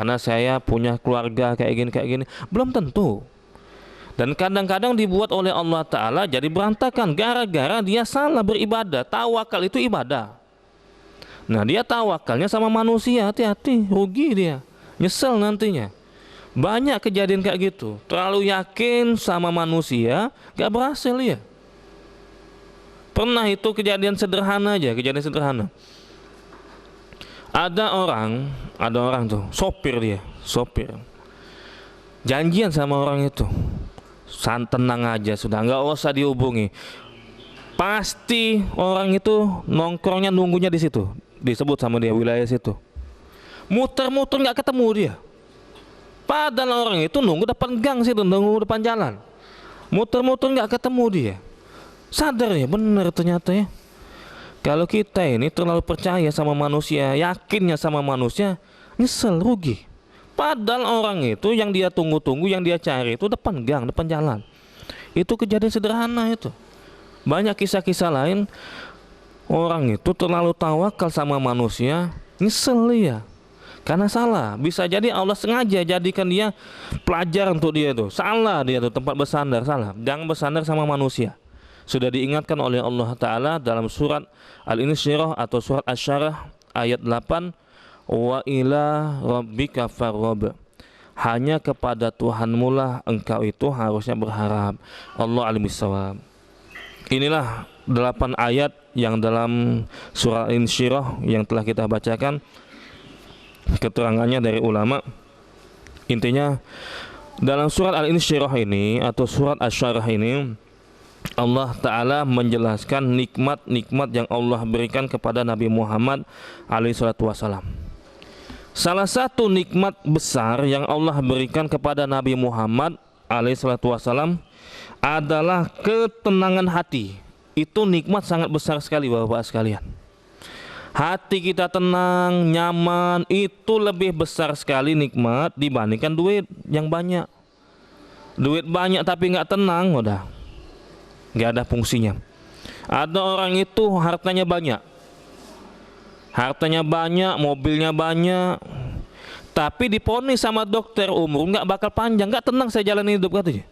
karena saya punya keluarga kayak gini. Belum tentu. Dan kadang-kadang dibuat oleh Allah Ta'ala jadi berantakan gara-gara dia salah beribadah. Tawakal itu ibadah. Nah, dia tawakalnya sama manusia, hati-hati, rugi dia, nyesel nantinya. Banyak kejadian kayak gitu, terlalu yakin sama manusia, gak berhasil ya. Pernah itu kejadian sederhana aja, kejadian sederhana. Ada orang tuh, sopir. Janjian sama orang itu, tenang aja sudah, nggak usah dihubungi. Pasti orang itu nongkrongnya nunggunya di situ, disebut sama dia wilayah situ. Muter-muter nggak ketemu dia. Padahal orang itu nunggu depan gang situ, nunggu depan jalan. Muter-muter nggak ketemu dia. Sadar ya, bener ternyata ya. Kalau kita ini terlalu percaya sama manusia, yakinnya sama manusia, nyesel, rugi. Padahal orang itu yang dia tunggu-tunggu, yang dia cari itu depan gang, depan jalan. Itu kejadian sederhana itu. Banyak kisah-kisah lain, orang itu terlalu tawakal sama manusia, nyesel ya. Karena salah, bisa jadi Allah sengaja jadikan dia pelajaran untuk dia itu. Salah dia tuh tempat bersandar, salah. Jangan bersandar sama manusia. Sudah diingatkan oleh Allah Ta'ala dalam surat Al-Insyirah atau surat Asy-Syarah ayat 8, wa ila rabbika farghab. Hanya kepada Tuhanmu lah engkau itu harusnya berharap. Allah alim bissawab. Inilah 8 ayat yang dalam surat Al-Insyirah yang telah kita bacakan. Keterangannya dari ulama. Intinya dalam surat Al-Insyirah ini atau surat Asy-Syarah ini, Allah Ta'ala menjelaskan nikmat-nikmat yang Allah berikan kepada Nabi Muhammad alaihissalam. Salah satu nikmat besar yang Allah berikan kepada Nabi Muhammad alaihissalam adalah ketenangan hati. Itu nikmat sangat besar sekali Bapak sekalian. Hati kita tenang, nyaman, itu lebih besar sekali nikmat dibandingkan duit yang banyak. Duit banyak tapi nggak tenang, udah nggak ada fungsinya. Ada orang itu hartanya banyak, mobilnya banyak, tapi diponis sama dokter umur nggak bakal panjang, nggak tenang saya jalani hidup katanya.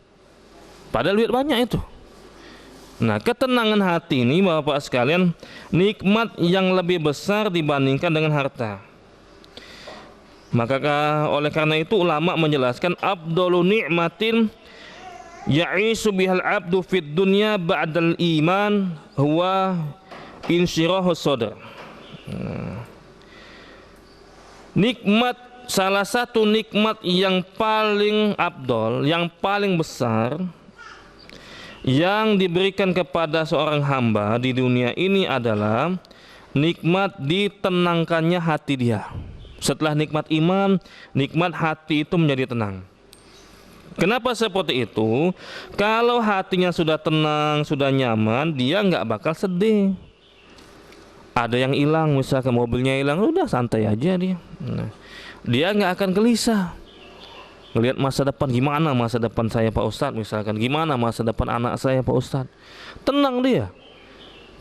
Padahal duit banyak itu. Nah, ketenangan hati ini Bapak sekalian nikmat yang lebih besar dibandingkan dengan harta. Maka oleh karena itu ulama menjelaskan afdalu ni'matin ya'isu bihal abdu fid dunya ba'dal iman huwa insyirahus sadr. Nikmat, salah satu nikmat yang paling afdal, yang paling besar yang diberikan kepada seorang hamba di dunia ini adalah nikmat ditenangkannya hati dia. Setelah nikmat iman, nikmat hati itu menjadi tenang. Kenapa seperti itu? Kalau hatinya sudah tenang, sudah nyaman, dia nggak bakal sedih. Ada yang hilang, misalkan mobilnya hilang, udah santai aja dia. Nah, dia nggak akan gelisah. Ngelihat masa depan, gimana masa depan saya Pak Ustadz, misalkan gimana masa depan anak saya Pak Ustadz, tenang dia.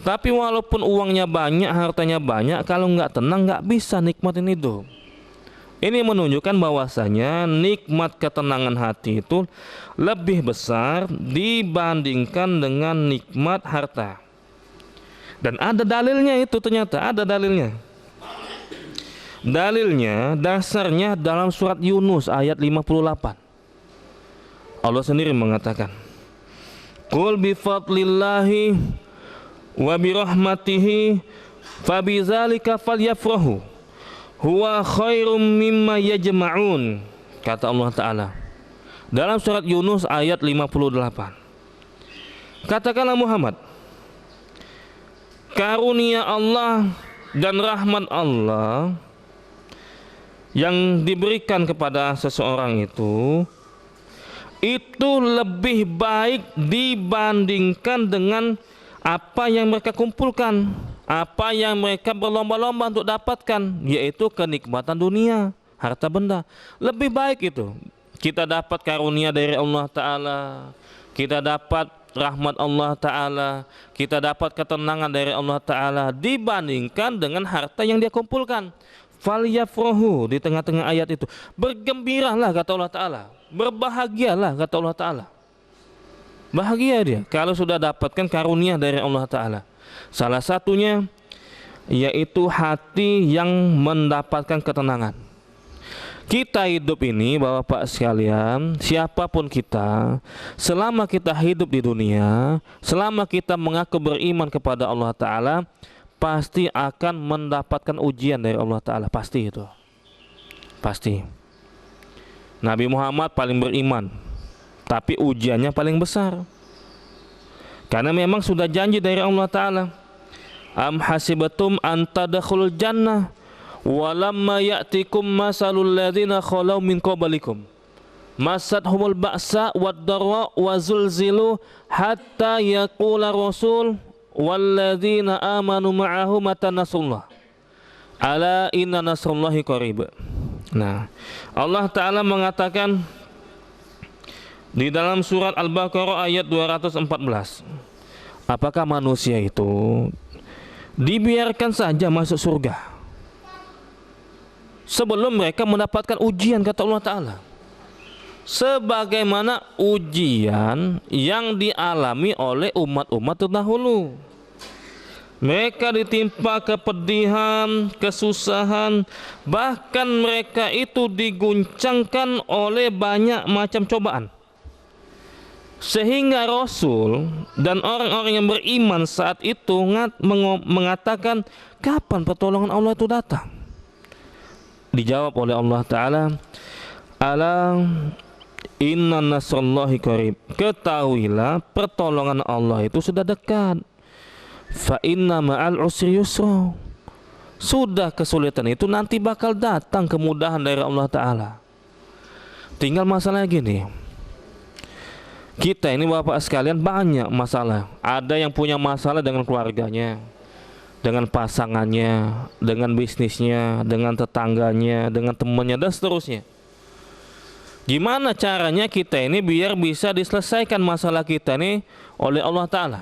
Tapi walaupun uangnya banyak, hartanya banyak, kalau nggak tenang nggak bisa nikmatin hidup. Ini menunjukkan bahwasanya nikmat ketenangan hati itu lebih besar dibandingkan dengan nikmat harta. Dan ada dalilnya itu, ternyata ada dalilnya. Dalilnya, dasarnya dalam surat Yunus ayat 58. Allah sendiri mengatakan, qul bifadlillahi wa birahmatihi fabidzalika falyafrahu huwa khairum mimma yajma'un. Kata Allah Ta'ala dalam surat Yunus ayat 58. Katakanlah Muhammad, karunia Allah dan rahmat Allah yang diberikan kepada seseorang itu lebih baik dibandingkan dengan apa yang mereka kumpulkan, apa yang mereka berlomba-lomba untuk dapatkan, yaitu kenikmatan dunia, harta benda. Lebih baik itu kita dapat karunia dari Allah Ta'ala, kita dapat rahmat Allah Ta'ala, kita dapat ketenangan dari Allah Ta'ala dibandingkan dengan harta yang dia kumpulkan. Falyafrahu, di tengah-tengah ayat itu bergembiralah kata Allah Ta'ala, berbahagialah kata Allah Ta'ala. Bahagia dia kalau sudah dapatkan karunia dari Allah Ta'ala. Salah satunya yaitu hati yang mendapatkan ketenangan. Kita hidup ini Bapak sekalian, siapapun kita, selama kita hidup di dunia, selama kita mengaku beriman kepada Allah Ta'ala, pasti akan mendapatkan ujian dari Allah Ta'ala. Pasti itu, pasti. Nabi Muhammad paling beriman, tapi ujiannya paling besar, karena memang sudah janji dari Allah Ta'ala, am hasibatum an tadkhulul jannah walamma ya'tikum masalul ladzina khalau min qablikum masadhumul ba'sa wad darra wa zulzilu hatta yaqula rasul walladzina amanu ma'ahu mata nasrullah ala inna nasrullahi qarib. Nah, Allah Ta'ala mengatakan di dalam surat Al-Baqarah ayat 214, apakah manusia itu dibiarkan saja masuk surga sebelum mereka mendapatkan ujian, kata Allah Ta'ala, sebagaimana ujian yang dialami oleh umat-umat terdahulu. Mereka ditimpa kepedihan, kesusahan, bahkan mereka itu diguncangkan oleh banyak macam cobaan, sehingga Rasul dan orang-orang yang beriman saat itu mengatakan, kapan pertolongan Allah itu datang? Dijawab oleh Allah Ta'ala, ala inna nasrullahi qarib, ketahuilah pertolongan Allah itu sudah dekat. Fa inna ma'al usri yusra, sudah kesulitan itu nanti bakal datang kemudahan dari Allah Ta'ala. Tinggal masalah gini, kita ini Bapak sekalian banyak masalah. Ada yang punya masalah dengan keluarganya, dengan pasangannya, dengan bisnisnya, dengan tetangganya, dengan temannya, dan seterusnya. Gimana caranya kita ini biar bisa diselesaikan masalah kita ini oleh Allah Ta'ala?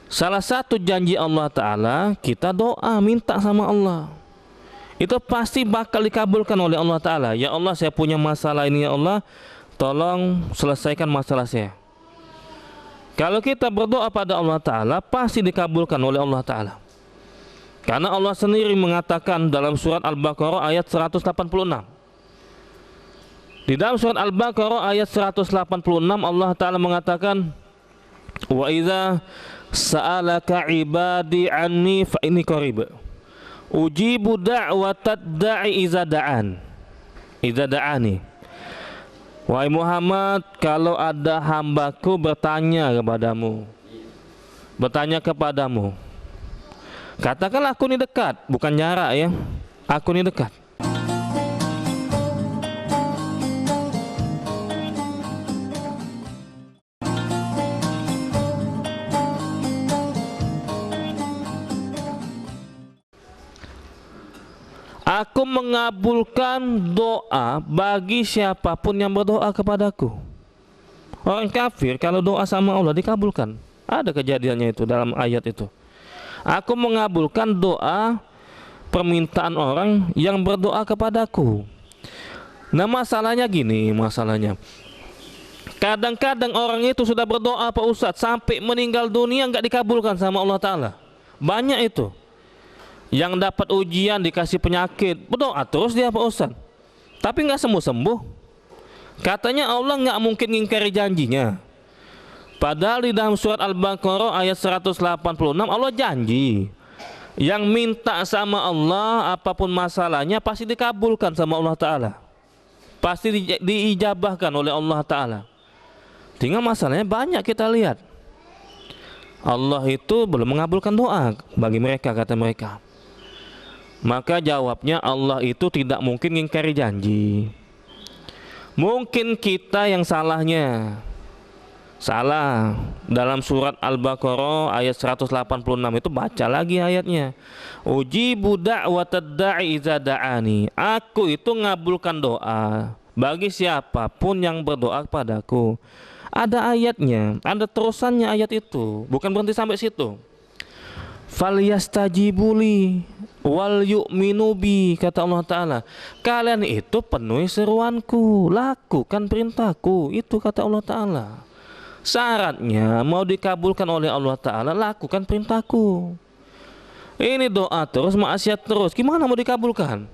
Salah satu janji Allah Ta'ala, kita doa, minta sama Allah, itu pasti bakal dikabulkan oleh Allah Ta'ala. Ya Allah, saya punya masalah ini, ya Allah, tolong selesaikan masalah saya. Kalau kita berdoa pada Allah Ta'ala, pasti dikabulkan oleh Allah Ta'ala. Karena Allah sendiri mengatakan dalam surat Al-Baqarah ayat 186. Di dalam surat Al-Baqarah ayat 186 Allah Ta'ala mengatakan, wa idza sa'alaka ibadi anni fa inni qarib ujibu da'watad da'i idza da'ani. Wahai Muhammad, kalau ada hambaku bertanya kepadamu, katakanlah aku ini dekat, bukan jarak ya, aku ini dekat. Aku mengabulkan doa bagi siapapun yang berdoa kepadaku. Orang kafir kalau doa sama Allah dikabulkan. Ada kejadiannya itu dalam ayat itu. Aku mengabulkan doa permintaan orang yang berdoa kepadaku. Nah, masalahnya gini, kadang-kadang orang itu sudah berdoa Pak Ustadz sampai meninggal dunia nggak dikabulkan sama Allah Ta'ala. Banyak itu yang dapat ujian, dikasih penyakit, berdoa terus dia Pak Ustadz, tapi nggak sembuh-sembuh. Katanya Allah nggak mungkin ngingkari janjinya. Padahal di dalam surat Al-Baqarah ayat 186 Allah janji, yang minta sama Allah apapun masalahnya pasti dikabulkan sama Allah Ta'ala, pasti diijabahkan oleh Allah Ta'ala. Tinggal masalahnya banyak kita lihat, Allah itu belum mengabulkan doa bagi mereka, kata mereka. Maka jawabnya, Allah itu tidak mungkin ngingkari janji. Mungkin kita yang salahnya. Salah. Dalam surat Al-Baqarah ayat 186 itu baca lagi ayatnya. Ujibu da'watad da'i idza da'ani. Aku itu ngabulkan doa bagi siapapun yang berdoa kepadaku. Ada ayatnya, ada terusannya ayat itu. Bukan berhenti sampai situ. falyastajibuli wal yu'minu bi, kata Allah Ta'ala. Kalian itu penuhi seruanku, lakukan perintahku, itu kata Allah Ta'ala. Syaratnya mau dikabulkan oleh Allah Ta'ala, lakukan perintahku. Ini doa terus, maksiat terus, gimana mau dikabulkan?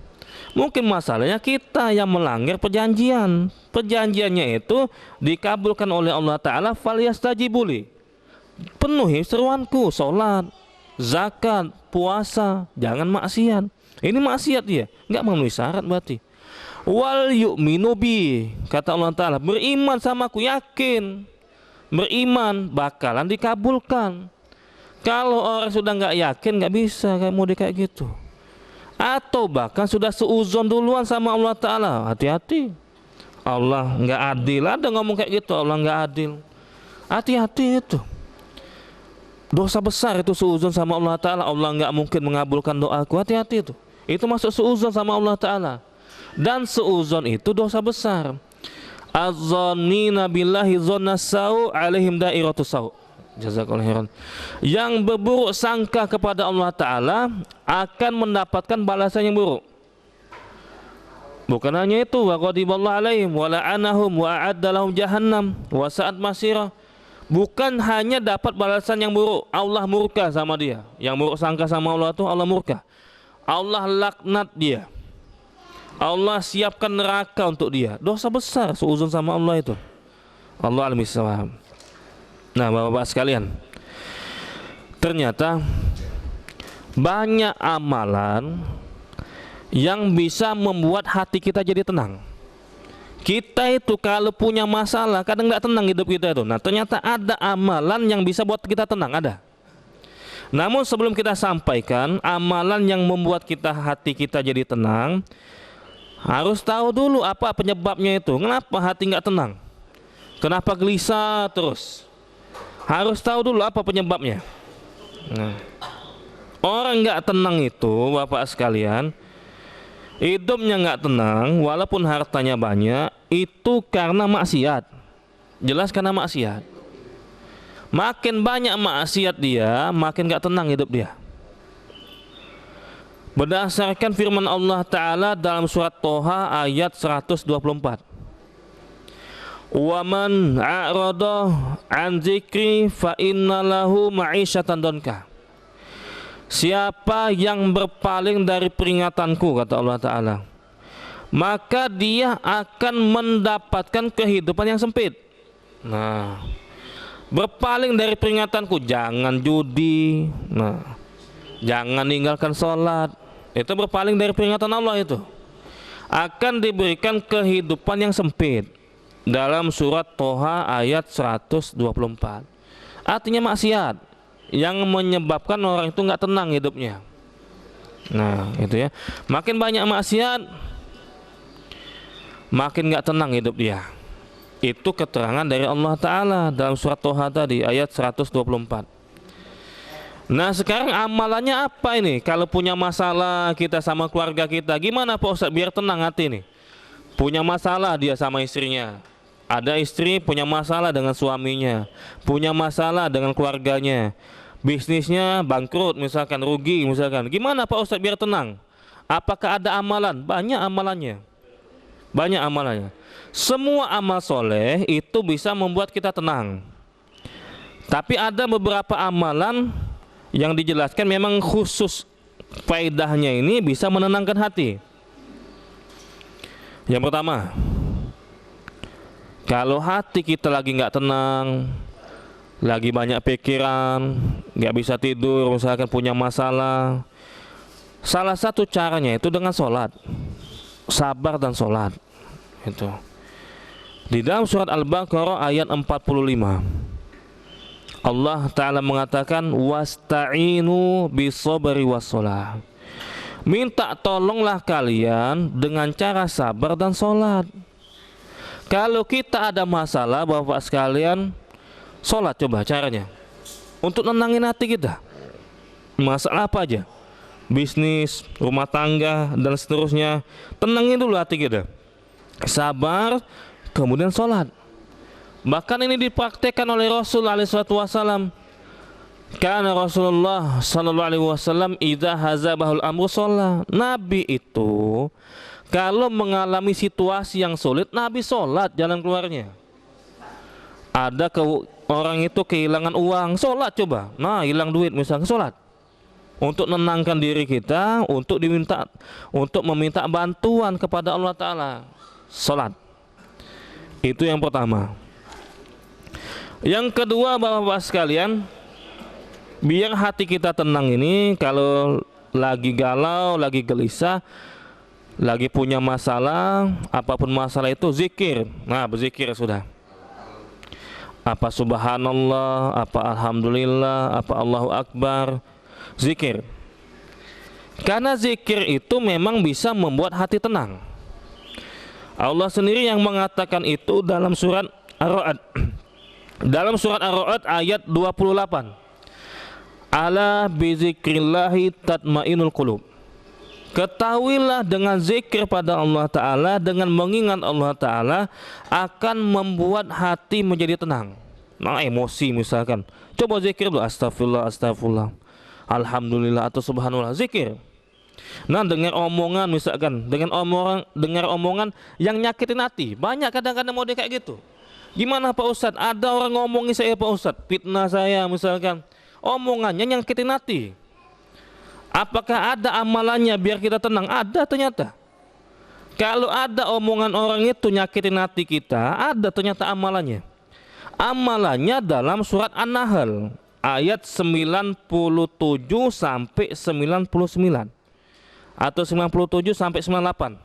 Mungkin masalahnya kita yang melanggar perjanjian. Perjanjiannya itu dikabulkan oleh Allah Ta'ala, falyastajibuli, penuhi seruanku, sholat, zakat, puasa, jangan maksiat. Ini maksiat dia, nggak memenuhi syarat berarti. Wal yu'minu bi, kata Allah Ta'ala, beriman sama aku, yakin, beriman bakalan dikabulkan. Kalau orang sudah nggak yakin, nggak bisa kayak mode kayak gitu. Atau bahkan sudah seuzon duluan sama Allah Ta'ala, hati-hati. Allah nggak adil, ada ngomong kayak gitu, Allah nggak adil. Hati-hati itu. Dosa besar itu seuzon sama Allah Ta'ala, Allah nggak mungkin mengabulkan doaku, hati-hati itu. Itu masuk seuzon sama Allah Ta'ala. Dan seuzon itu dosa besar. Az-zannina billahi dhanna sau' alaihim dairatus sau'. Jazakallahu khairan. Yang berburuk sangka kepada Allah Ta'ala akan mendapatkan balasan yang buruk. Bukan hanya itu, wa ghadiballahu alaihim wa la'anahum wa a'adda lahum jahannam wa sa'at masirah. Bukan hanya dapat balasan yang buruk, Allah murka sama dia. Yang buruk sangka sama Allah itu Allah murka. Allah laknat dia. Allah siapkan neraka untuk dia. Dosa besar seuzon sama Allah itu. Allah al-misawab. Nah, Bapak-bapak sekalian, ternyata banyak amalan yang bisa membuat hati kita jadi tenang. Kita itu kalau punya masalah kadang nggak tenang hidup kita itu. Nah, ternyata ada amalan yang bisa buat kita tenang, ada. Namun sebelum kita sampaikan amalan yang membuat hati kita jadi tenang, harus tahu dulu apa penyebabnya itu. Kenapa hati nggak tenang? Kenapa gelisah terus? Harus tahu dulu apa penyebabnya. Nah, orang nggak tenang itu, Bapak sekalian, hidupnya nggak tenang, walaupun hartanya banyak, itu karena maksiat. Jelas karena maksiat. Makin banyak maksiat dia, makin nggak tenang hidup dia. Berdasarkan firman Allah Ta'ala dalam surat Toha ayat 124. Wa man a'rada an dzikri fa innalahu ma'isyatan donka. Siapa yang berpaling dari peringatanku, kata Allah Ta'ala, maka dia akan mendapatkan kehidupan yang sempit. Nah, berpaling dari peringatanku, jangan judi, nah, jangan ninggalkan sholat, itu berpaling dari peringatan Allah, itu akan diberikan kehidupan yang sempit. Dalam surat Toha ayat 124. Artinya maksiat yang menyebabkan orang itu nggak tenang hidupnya. Nah, itu ya. Makin banyak maksiat, makin nggak tenang hidup dia. Itu keterangan dari Allah Ta'ala dalam surat Toha tadi ayat 124. Nah, sekarang amalannya apa ini? Kalau punya masalah kita sama keluarga kita, gimana Pak Ustadz biar tenang hati nih? Punya masalah dia sama istrinya. Ada istri punya masalah dengan suaminya, punya masalah dengan keluarganya, bisnisnya bangkrut misalkan, rugi misalkan. Gimana Pak Ustadz biar tenang? Apakah ada amalan? Banyak amalannya. Banyak amalannya. Semua amal soleh itu bisa membuat kita tenang. Tapi ada beberapa amalan yang dijelaskan memang khusus faedahnya ini bisa menenangkan hati. Yang pertama, kalau hati kita lagi nggak tenang, lagi banyak pikiran, nggak bisa tidur, misalkan punya masalah, salah satu caranya itu dengan sholat, sabar dan sholat. Itu di dalam surat Al-Baqarah ayat 45, Allah Ta'ala mengatakan wasta'inu bis-sabri was-shalah. Minta tolonglah kalian dengan cara sabar dan sholat. Kalau kita ada masalah, Bapak sekalian, sholat coba caranya untuk nenangin hati kita. Masalah apa aja, bisnis, rumah tangga dan seterusnya, tenangin dulu hati kita. Sabar, kemudian sholat. Bahkan ini dipraktekkan oleh Rasul SAW. Karena Rasulullah sallallahu alaihi wasallam idza hazabahul amru sholat. Nabi itu kalau mengalami situasi yang sulit, Nabi sholat jalan keluarnya. Ada orang itu kehilangan uang, sholat coba. Nah, hilang duit misalnya, sholat. Untuk menenangkan diri kita, untuk meminta bantuan kepada Allah Ta'ala. Sholat. Itu yang pertama. Yang kedua, Bapak-bapak sekalian, biar hati kita tenang ini, kalau lagi galau, lagi gelisah, lagi punya masalah, apapun masalah itu, zikir. Nah, berzikir sudah. Apa subhanallah, apa alhamdulillah, apa Allahu akbar, zikir. Karena zikir itu memang bisa membuat hati tenang. Allah sendiri yang mengatakan itu dalam surat Ar-Ra'd. Dalam surat Ar-Ra'd ayat 28. Ala bizikrillahi tatmainul qulub. Ketahuilah dengan zikir pada Allah Ta'ala, dengan mengingat Allah Ta'ala akan membuat hati menjadi tenang. Nah, emosi misalkan, coba zikir dulu, astagfirullah, astagfirullah, alhamdulillah, atau subhanallah, zikir. Nah, dengar omongan misalkan, dengar omongan yang nyakitin hati. Banyak kadang-kadang mau kayak gitu. Gimana Pak Ustadz? Ada orang ngomongin saya Pak Ustadz, fitnah saya misalkan, omongannya nyakitin hati. Apakah ada amalannya biar kita tenang? Ada ternyata. Kalau ada omongan orang itu nyakitin hati kita, ada ternyata amalannya. Amalannya dalam surat An-Nahl ayat 97 sampai 99 atau 97 sampai 98.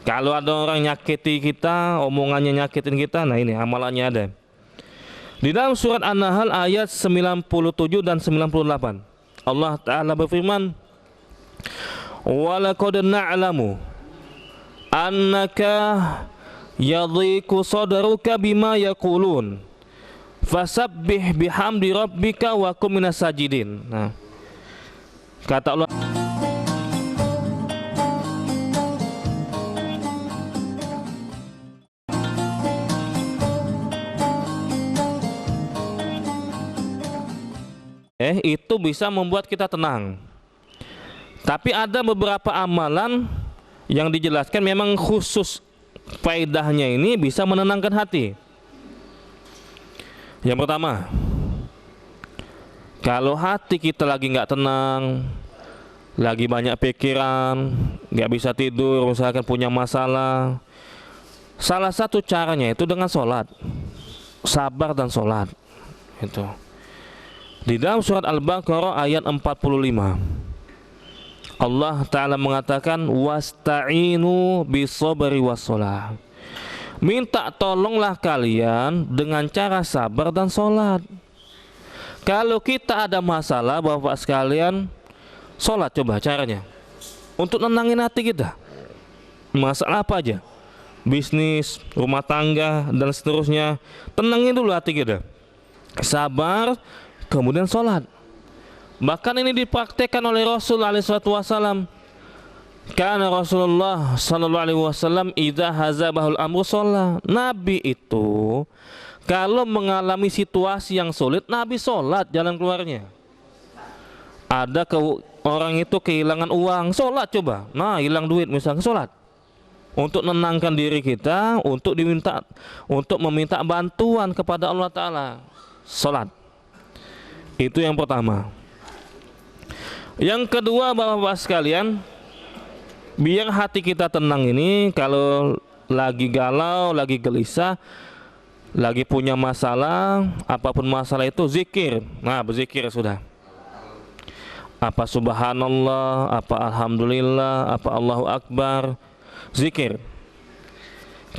Kalau ada orang nyakiti kita, omongannya nyakitin kita, nah ini amalannya ada. Di dalam surat An-Nahl ayat 97 dan 98. Allah Ta'ala berfirman, walaqad na'lamu annaka yadhiqu sadruka bima yaqulun fasabbih bihamdi rabbika wa kum minas sajidin. Nah, kata Allah, itu bisa membuat kita tenang. Tapi ada beberapa amalan yang dijelaskan memang khusus faedahnya ini bisa menenangkan hati. Yang pertama, kalau hati kita lagi nggak tenang, lagi banyak pikiran, nggak bisa tidur, misalkan punya masalah, salah satu caranya itu dengan sholat, sabar dan sholat. Itu di dalam surat Al-Baqarah ayat 45, Allah Ta'ala mengatakan wasta'inu bisabri wassalah. Minta tolonglah kalian dengan cara sabar dan sholat. Kalau kita ada masalah, Bapak sekalian, sholat coba caranya untuk nenangin hati kita. Masalah apa aja, bisnis, rumah tangga, dan seterusnya, tenangin dulu hati kita, sabar, kemudian sholat. Bahkan ini dipraktekkan oleh Rasul SAW. Karena Rasulullah SAW idza hazabahul amru sholat. Nabi itu kalau mengalami situasi yang sulit, Nabi sholat jalan keluarnya. Ada orang itu kehilangan uang, sholat coba. Nah, hilang duit misalnya, sholat. Untuk menenangkan diri kita, untuk meminta bantuan kepada Allah Ta'ala. Sholat. Itu yang pertama. Yang kedua, Bapak-bapak sekalian, biar hati kita tenang ini, kalau lagi galau, lagi gelisah, lagi punya masalah, apapun masalah itu, zikir. Nah, berzikir sudah. Apa subhanallah, apa alhamdulillah, apa Allahu akbar, zikir.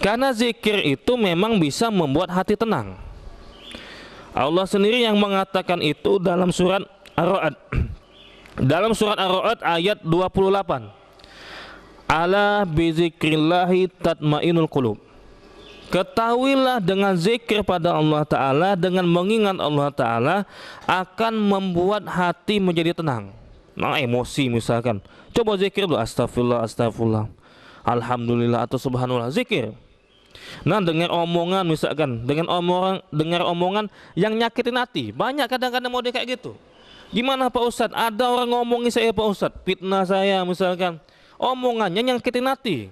Karena zikir itu memang bisa membuat hati tenang. Allah sendiri yang mengatakan itu dalam surat Ar-Ra'd. Dalam surat Ar-Ra'd ayat 28. Ala bizikrillahi tatmainul qulub. Ketahuilah dengan zikir pada Allah Ta'ala, dengan mengingat Allah Ta'ala akan membuat hati menjadi tenang. Nah, emosi misalkan, coba zikir dulu, astagfirullah, astagfirullah, alhamdulillah, atau subhanallah, zikir. Nah, dengar omongan misalkan, dengar omongan yang nyakitin hati. Banyak kadang-kadang mau kayak gitu. Gimana Pak Ustadz? Ada orang ngomongin saya Pak Ustadz, fitnah saya misalkan. Omongannya nyakitin hati.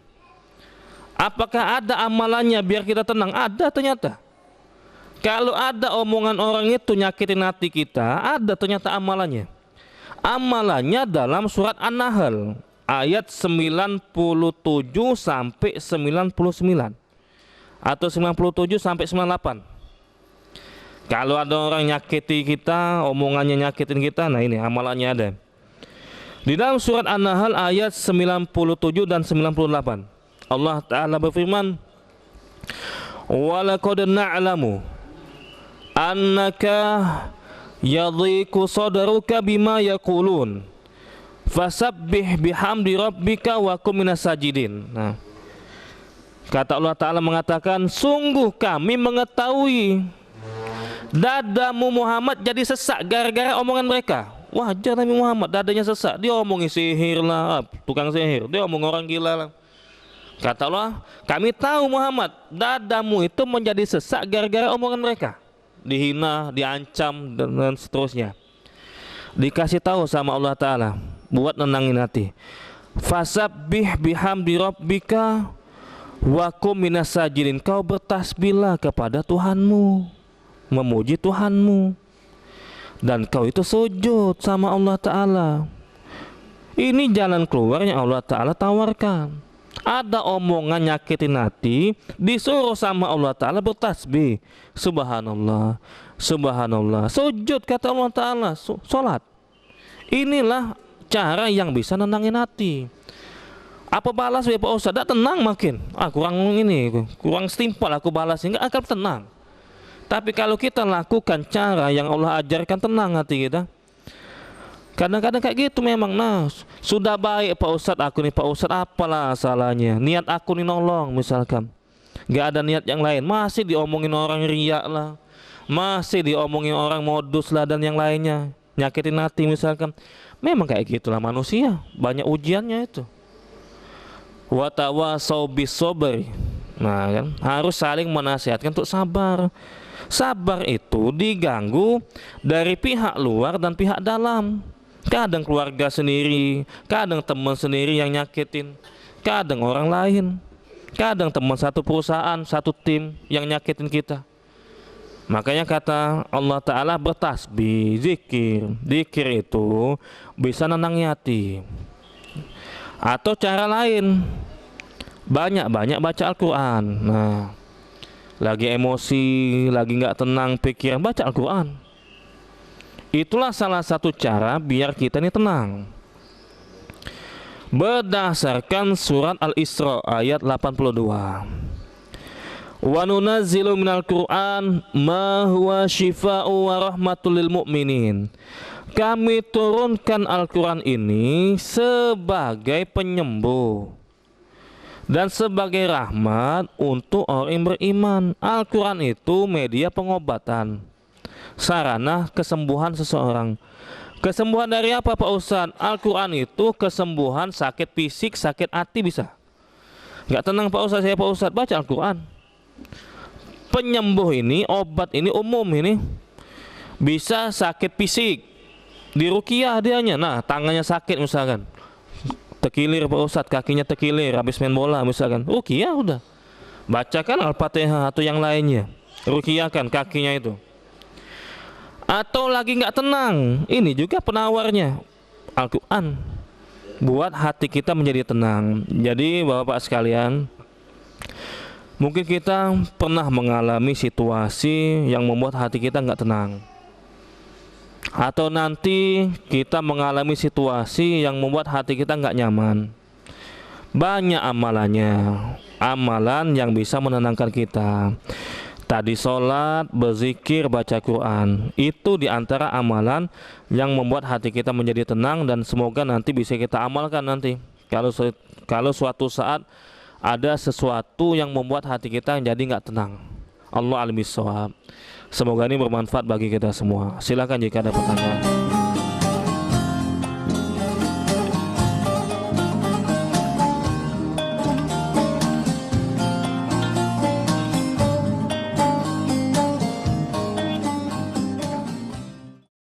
Apakah ada amalannya biar kita tenang? Ada ternyata. Kalau ada omongan orang itu nyakitin hati kita, ada ternyata amalannya. Amalannya dalam surat An-Nahl ayat 97 sampai 99 atau 97 sampai 98. Kalau ada orang nyakiti kita, omongannya nyakitin kita, nah ini amalannya ada. Di dalam surat An-Nahl ayat 97 dan 98, Allah Ta'ala berfirman, "Walaqad na'lamu annaka yadhiqu sadruka bima yaqulun fasabbih bihamdi rabbika wa kum minas sajidin." Nah, kata Allah Ta'ala mengatakan, sungguh kami mengetahui dadamu Muhammad jadi sesak gara-gara omongan mereka. Wajar Nabi Muhammad dadanya sesak, dia omongin sihir lah, tukang sihir, dia omong orang gila lah. Kata Allah, kami tahu Muhammad dadamu itu menjadi sesak gara-gara omongan mereka, dihina, diancam dan seterusnya. Dikasih tahu sama Allah Ta'ala buat nenangin hati. Fasabbih bihamdi rabbika wa kum minas sajidin. Kau bertasbihlah kepada Tuhanmu, memuji Tuhanmu, dan kau itu sujud sama Allah Ta'ala. Ini jalan keluar yang Allah Ta'ala tawarkan. Ada omongan nyakitin hati, disuruh sama Allah Ta'ala bertasbih, subhanallah, subhanallah, sujud kata Allah Ta'ala, sholat. Inilah cara yang bisa nenangin hati. Apa balas ya Pak Ustadz? Tenang makin. Kurang ini, kurang setimpal aku balas, enggak akan tenang. Tapi kalau kita lakukan cara yang Allah ajarkan, tenang hati kita. Kadang-kadang kayak gitu memang. Nah, sudah baik Pak Ustadz, aku nih Pak Ustadz, apalah salahnya? Niat aku nih nolong misalkan, gak ada niat yang lain, masih diomongin orang riak lah, masih diomongin orang modus lah dan yang lainnya, nyakitin hati misalkan. Memang kayak gitulah manusia, banyak ujiannya itu. Wa tawasau bis sabri. Nah kan, harus saling menasihatkan untuk sabar. Sabar itu diganggu dari pihak luar dan pihak dalam. Kadang keluarga sendiri, kadang teman sendiri yang nyakitin, kadang orang lain, kadang teman satu perusahaan, satu tim yang nyakitin kita. Makanya kata Allah Ta'ala bertasbih, zikir. Zikir itu bisa nenangin hati. Atau cara lain, banyak-banyak baca Al-Quran. Nah, lagi emosi, lagi nggak tenang pikiran, baca Al-Quran. Itulah salah satu cara biar kita ini tenang. Berdasarkan surat Al-Isra ayat 82. Wa nunazzilu minal Qur'an ma huwa shifaa'u wa rahmatul lil mu'minin. Kami turunkan Al-Quran ini sebagai penyembuh dan sebagai rahmat untuk orang yang beriman. Al-Quran itu media pengobatan, sarana kesembuhan seseorang. Kesembuhan dari apa Pak Ustadz? Al-Quran itu kesembuhan sakit fisik, sakit hati bisa. Nggak tenang Pak Ustadz, saya Pak Ustadz, baca Al-Quran. Penyembuh ini, obat ini umum ini. Bisa sakit fisik, diruqyah dianya. Nah, tangannya sakit misalkan, tekilir Pak Ustadz, kakinya tekilir habis main bola misalkan, ruqyah udah. Bacakan Al-Fatihah atau yang lainnya, ruqyahkan kakinya itu. Atau lagi nggak tenang, ini juga penawarnya Al-Quran, buat hati kita menjadi tenang. Jadi Bapak sekalian, mungkin kita pernah mengalami situasi yang membuat hati kita nggak tenang, atau nanti kita mengalami situasi yang membuat hati kita nggak nyaman. Banyak amalannya, amalan yang bisa menenangkan kita. Tadi sholat, berzikir, baca Quran, itu diantara amalan yang membuat hati kita menjadi tenang, dan semoga nanti bisa kita amalkan nanti. Kalau suatu saat ada sesuatu yang membuat hati kita jadi nggak tenang. Allah alim bissawab. Semoga ini bermanfaat bagi kita semua. Silakan jika ada pertanyaan.